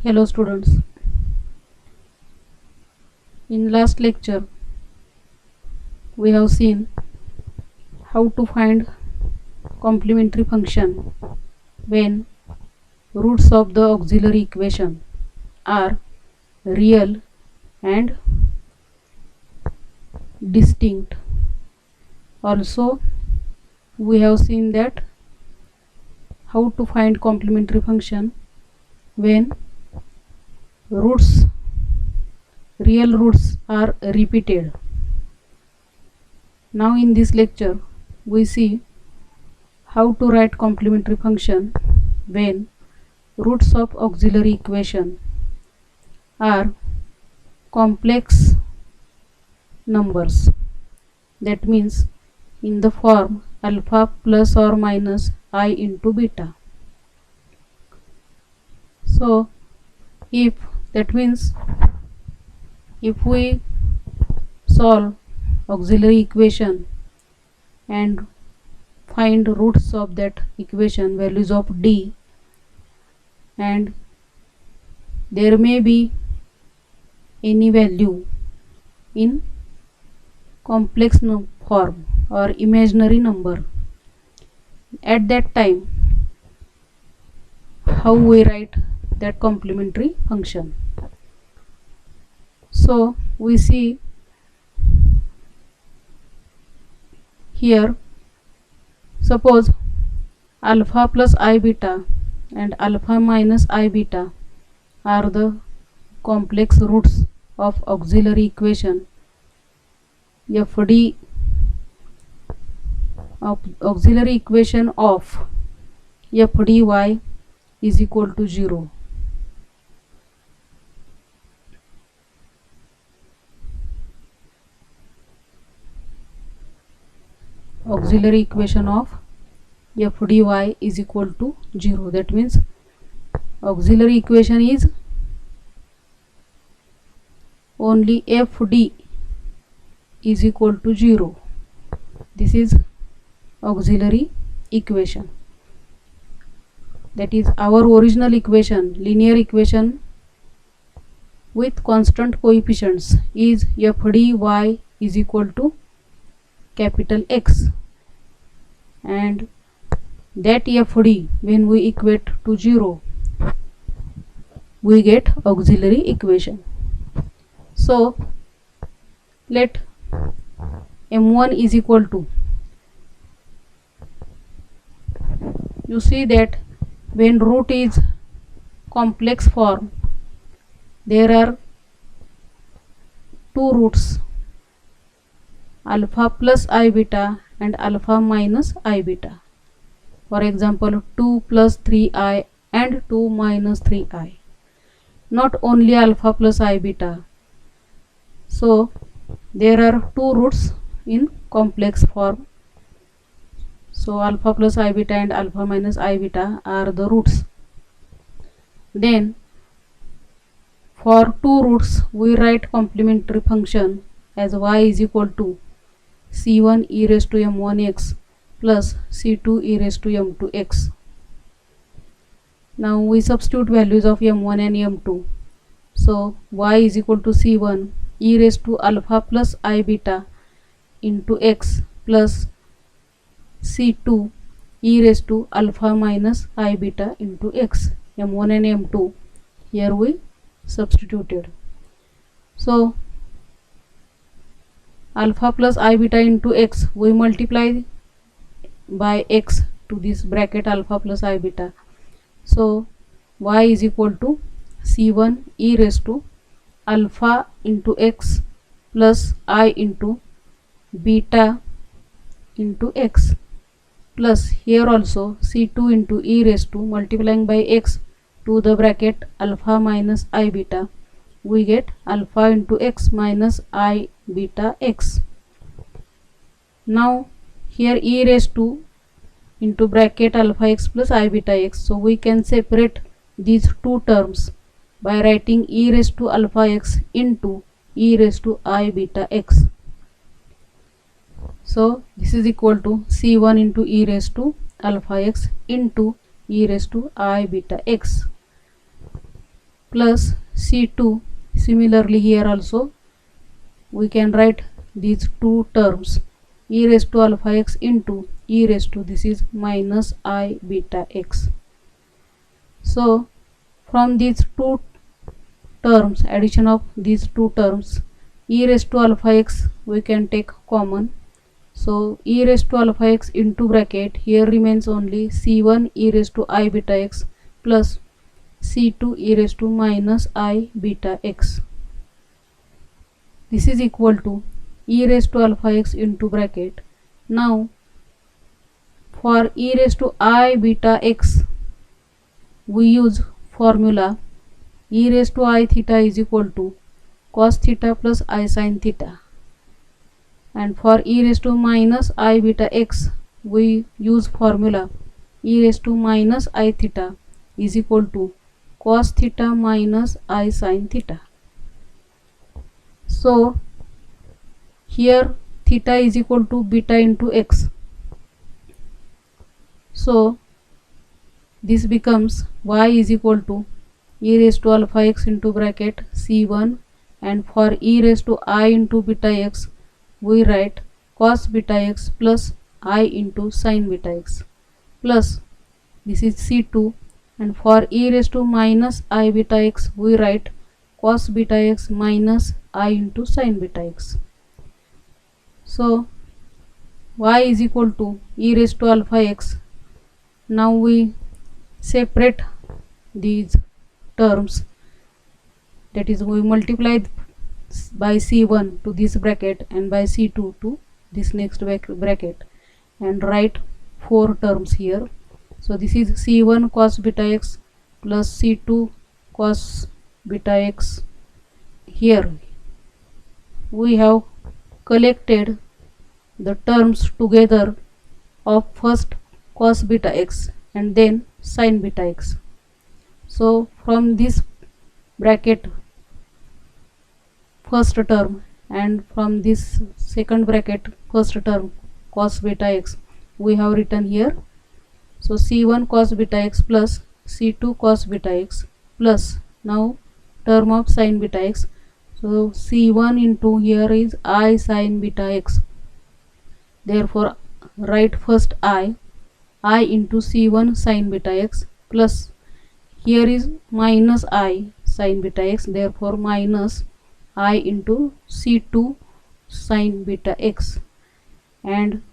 Hello students, in last lecture we have seen how to find complementary function when roots of the auxiliary equation are real and distinct. Also we have seen that how to find complementary function when real roots are repeated. Now in this lecture we see how to write complementary function when roots of auxiliary equation are complex numbers, that means in the form alpha plus or minus I into beta. So if we solve auxiliary equation and find roots of that equation, values of d, and there may be any value in complex form or imaginary number, at that time how we write that complementary function. So we see here, suppose alpha plus I beta and alpha minus I beta are the complex roots of auxiliary equation FD of auxiliary equation of f dy is equal to 0. Auxiliary equation of f dy is equal to 0. That means auxiliary equation is only fd is equal to 0. This is auxiliary equation. That is our original equation, linear equation with constant coefficients, is f dy is equal to capital X, and that fd when we equate to 0 we get auxiliary equation. So let m1 is equal to, you see that when root is complex form there are two roots, alpha plus I beta and alpha minus I beta. For example, 2 plus 3i and 2 minus 3i. Not only alpha plus I beta. So there are two roots in complex form. So alpha plus I beta and alpha minus I beta are the roots. Then for two roots we write complementary function as y is equal to c1 e raised to m1x plus c2 e raised to m2x. Now we substitute values of m1 and m2. So y is equal to c1 e raised to alpha plus I beta into x plus c2 e raised to alpha minus I beta into x. m1 and m2 here we substituted. So alpha plus I beta into x we multiply by x to this bracket alpha plus I beta. So y is equal to c1 e raised to alpha into x plus I into beta into x plus here also c2 into e raised to multiplying by x to the bracket alpha minus I beta, we get alpha into x minus I beta x. Now here e raised to into bracket alpha x plus I beta x, so we can separate these two terms by writing e raised to alpha x into e raised to I beta x. So this is equal to c1 into e raised to alpha x into e raised to I beta x. plus C2. Similarly here also we can write these two terms, e raised to alpha x into e raised to, this is minus I beta x. So from these two terms, addition of these two terms, e raised to alpha x we can take common. So e raised to alpha x into bracket, here remains only c1 e raised to I beta x plus c2 e raised to minus I beta x. This is equal to e raised to alpha x into bracket. Now for e raised to I beta x we use formula e raised to I theta is equal to cos theta plus I sin theta, and for e raised to minus I beta x we use formula e raised to minus I theta is equal to cos theta minus I sin theta. So here theta is equal to beta into x, so this becomes y is equal to e raised to alpha x into bracket c1, and for e raised to I into beta x we write cos beta x plus I into sin beta x plus, this is c2, and for e raised to minus I beta x we write cos beta x minus I into sin beta x. So y is equal to e raised to alpha x. Now we separate these terms, that is we multiply by c1 to this bracket and by c2 to this next bracket and write four terms here. So this is c1 cos beta x plus c2 cos beta x. Here we have collected the terms together of first cos beta x and then sin beta x. So from this bracket first term and from this second bracket first term cos beta x we have written here. So c1 cos beta x plus c2 cos beta x plus now term of sin beta x. So c1 into here is I sin beta x, therefore write first I into c1 sin beta x plus here is minus I sin beta x, therefore minus I into c2 sin beta x, and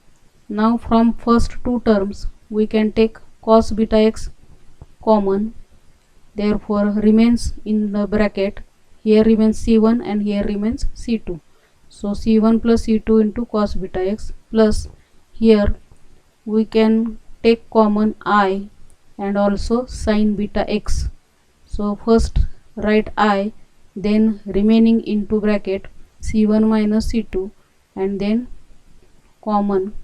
now from first two terms we can take cos beta x common, therefore remains in the bracket, here remains c1 and here remains c2. So c1 plus c2 into cos beta x plus here we can take common I and also sin beta x. So first write I, then remaining into bracket c1 minus c2 and then common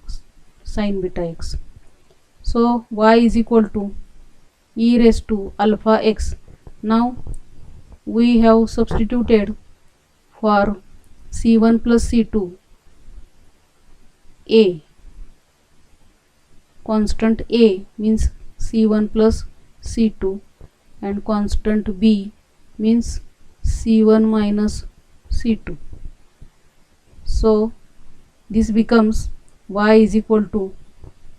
sin beta x. So y is equal to e raised to alpha x. Now we have substituted for c1 plus c2 a, constant a means c1 plus c2 and constant b means c1 minus c2. So this becomes y is equal to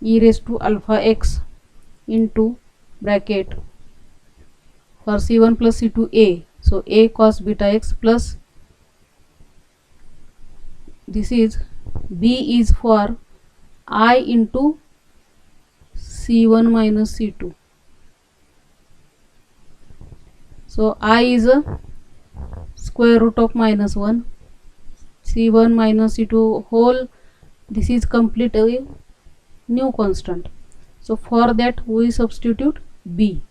e raised to alpha x into bracket for c1 plus c2 a, so a cos beta x plus this is b is for I into c1 minus c2. So I is a square root of minus 1, c1 minus c2 whole, this is completely new constant. So for that we substitute b.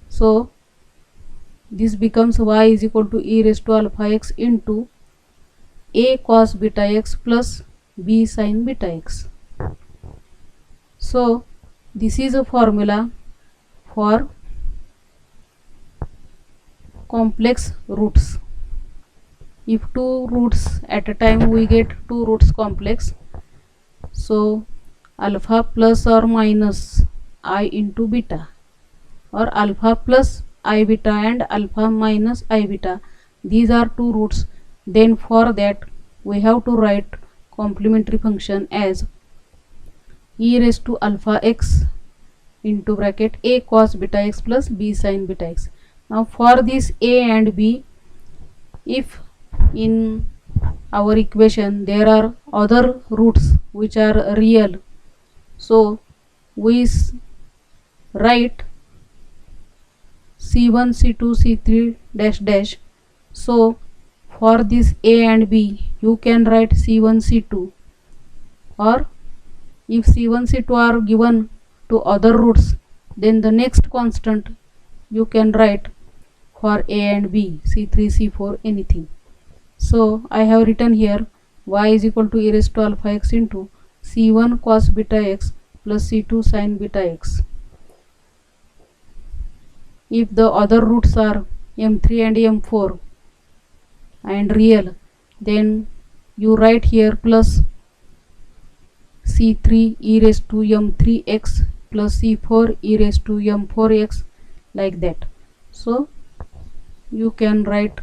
So this becomes y is equal to e raised to alpha x into a cos beta x plus b sin beta x. So this is a formula for complex roots. If two roots at a time we get two roots complex, so alpha plus or minus I into beta or alpha plus I beta and alpha minus I beta. These are two roots. Then for that we have to write complementary function as e raised to alpha x into bracket a cos beta x plus b sin beta x. Now for this a and b, if in our equation there are other roots which are real, so we write c1 c2 c3 dash dash. So for this a and b you can write c1 c2, or if c1 c2 are given to other roots, then the next constant you can write for a and b, c3 c4, anything. So I have written here y is equal to e raised to alpha x into c1 cos beta x plus c2 sin beta x. If the other roots are m3 and m4 and real, then you write here plus c3 e raised to m3x plus c4 e raised to m4x, like that. So you can write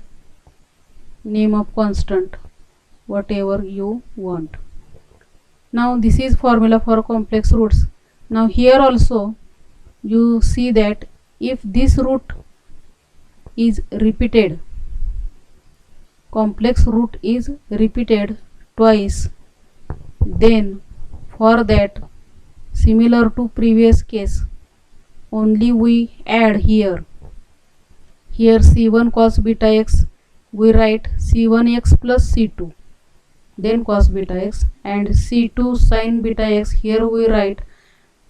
name of constant whatever you want. Now this is formula for complex roots. Now here also you see that if this root is repeated, complex root is repeated twice, then for that, similar to previous case, only we add here c1 cos beta x, we write c1x plus c2, then cos beta x, and c2 sin beta x, here we write.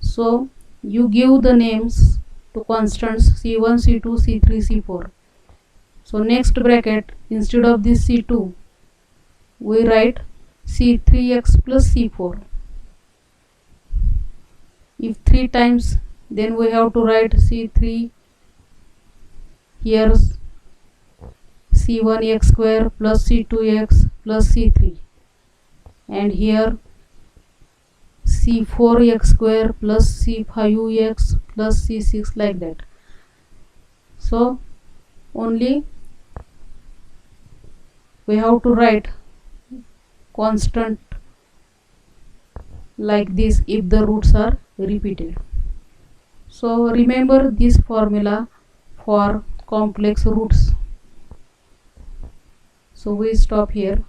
So you give the names to constants c1 c2 c3 c4. So next bracket, instead of this c2 we write c3x plus c4. If 3 times, then we have to write c3, here c1x square plus c2x plus c3, and here c4x square plus c5x plus c6, like that. So only we have to write constant like this if the roots are repeated. So remember this formula for complex roots. So we stop here.